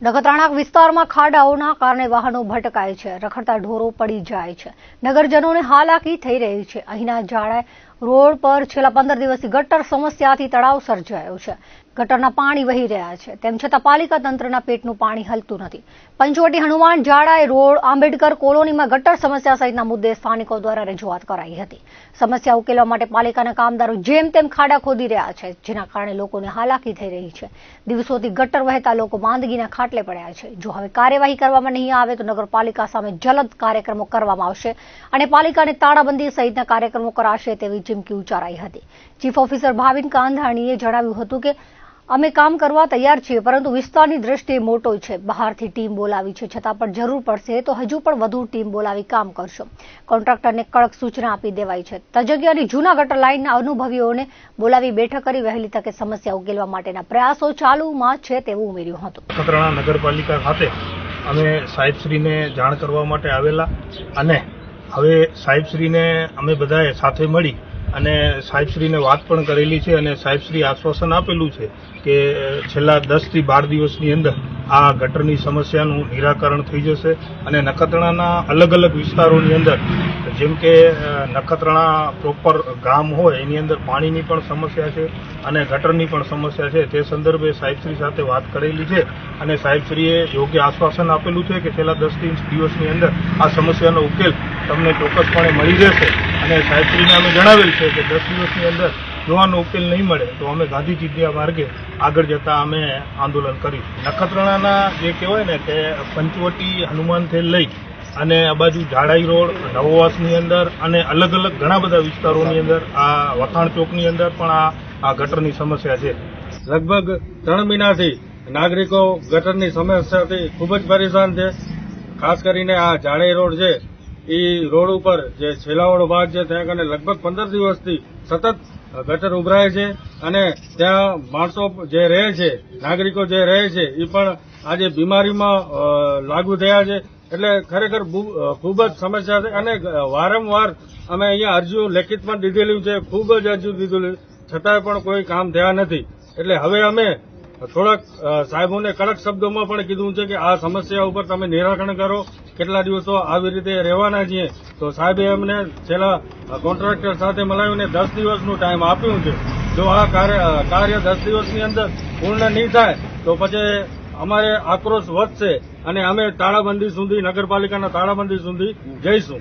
નખત્રાણા વિસ્તારમાં ખાડાઓના કારણે વાહનો ભટકાય છે, રખડતા ઢોરો પડી જાય છે, નગરજનોને હાલાકી થઈ રહી છે. અહીંના જાડા રોડ પર છેલ્લા 15 દિવસથી ગટર સમસ્યાથી તળાવ સર્જાયો છે. ગટરના પાણી વહી રહ્યા છે, તેમ છતાં પાલિકા તંત્રના પેટનું પાણી હલતું નથી. પંચવટી હનુમાન જાડાઈ રોડ આંબેડકર કોલોનીમાં ગટર સમસ્યા સહિતના મુદ્દે સ્થાનિકો દ્વારા રજૂઆત કરાઈ હતી. સમસ્યા ઉકેલવા માટે પાલિકાના કામદારો જેમ તેમ ખાડા ખોદી રહ્યા છે, જેના કારણે લોકોને હાલાકી થઈ રહી છે. દિવસોથી ગટર વહેતા લોકો માંદગીના ખાટલે પડ્યા છે. જો હવે કાર્યવાહી કરવામાં નહીં આવે તો નગરપાલિકા સામે જલદ કાર્યક્રમો કરવામાં આવશે અને પાલિકાને તાળાબંધી સહિતના કાર્યક્રમો કરાશે તેવી ચીમકી ઉચ્ચારાઈ હતી. ચીફ ઓફિસર ભાવિન કાંધાણીએ જણાવ્યું હતું કે અમે કામ કરવા તૈયાર છીએ, પરંતુ વિસ્તારની દ્રષ્ટિએ મોટો છે. બહારથી ટીમ બોલાવી છે, છતાં પણ જરૂર પડશે તો હજુ પણ વધુ ટીમ બોલાવી કામ કરશો. કોન્ટ્રાક્ટરને કડક સૂચના આપી દેવાઈ છે. તજજ્ઞ જૂના ગટર લાઇનના અનુભવીઓને બોલાવી બેઠક કરી વહેલી તકે સમસ્યા ઉકેલવા માટેના પ્રયાસો ચાલુમાં છે તેવું ઉમેર્યું હતું. નખત્રાણા નગરપાલિકા ખાતે અમે સાહેબશ્રીને જાણ કરવા માટે આવેલા અને હવે સાહેબશ્રીને અમે બધાએ સાથે મળી અને સાહેબશ્રીને વાત પણ કરેલી છે અને સાહેબશ્રી આશ્વાસન આપેલું છે કે છેલ્લા 10 થી 12 દિવસની અંદર આ ગટરની સમસ્યાનું નિરાકરણ થઈ જશે. અને નખત્રાણાના અલગ અલગ વિસ્તારોની અંદર જેમ કે નખત્રાણા પ્રોપર ગામ હોય એની અંદર પાણીની પણ સમસ્યા છે અને ગટરની પણ સમસ્યા છે. તે સંદર્ભે સાહેબશ્રી સાથે વાત કરેલી છે અને સાહેબશ્રીએ યોગ્ય આશ્વાસન આપેલું છે કે છેલ્લા 10 દિવસની અંદર આ સમસ્યાનો ઉકેલ તમને ચોક્કસપણે મળી જશે. અને સાહેબશ્રીને અમે જણાવેલ છે કે 10 દિવસની અંદર જો આનો ઉકેલ નહીં મળે તો અમે ગાંધી ચિંધ્યા માર્ગે આગળ જતા અમે આંદોલન કરીશું. નખત્રાણાના જે કહેવાય ને કે પંચવટી હનુમાનથી લઈ અને આ બાજુ જાડાઈ રોડ નવવાસની અંદર અને અલગ અલગ ઘણા બધા વિસ્તારોની અંદર આ વખાણ ચોકની અંદર પણ આ ગટરની સમસ્યા છે. લગભગ 3 મહિનાથી નાગરિકો ગટરની સમસ્યાથી ખૂબ જ પરેશાન છે. ખાસ કરીને આ જાડાઈ રોડ છે એ રોડ ઉપર જે છેલ્લાવાળો ભાગ છે ત્યાં કને લગભગ 15 દિવસથી સતત ગટર ઉભરાય છે અને ત્યાં માણસો જે રહે છે, નાગરિકો જે રહે છે એ પણ આજે બીમારીમાં લાગુ થયા છે. એટલે ખરેખર ખૂબ જ સમસ્યા છે અને વારંવાર અમે અહીંયા અરજીઓ લેખિત પણ દીધેલી છે, ખૂબ જ અરજીઓ દીધેલી, છતાંય પણ કોઈ કામ થયા નથી. એટલે હવે અમે થોડાક સાહેબોને કડક શબ્દોમાં પણ કીધું છે કે આ સમસ્યા ઉપર તમે નિરાકરણ કરો. કેટલા દિવસો આવી રીતે રહેવાના છીએ તો સાહેબે અમને છેલ્લા કોન્ટ્રાક્ટર સાથે મળાવીને 10 દિવસનું ટાઈમ આપ્યું છે. જો આ કાર્ય 10 દિવસની અંદર પૂર્ણ નહીં થાય તો પછી અમારે આક્રોશ વધશે અને અમે તાળાબંધી સુધી, નગરપાલિકાના તાળાબંધી સુધી જઈશું.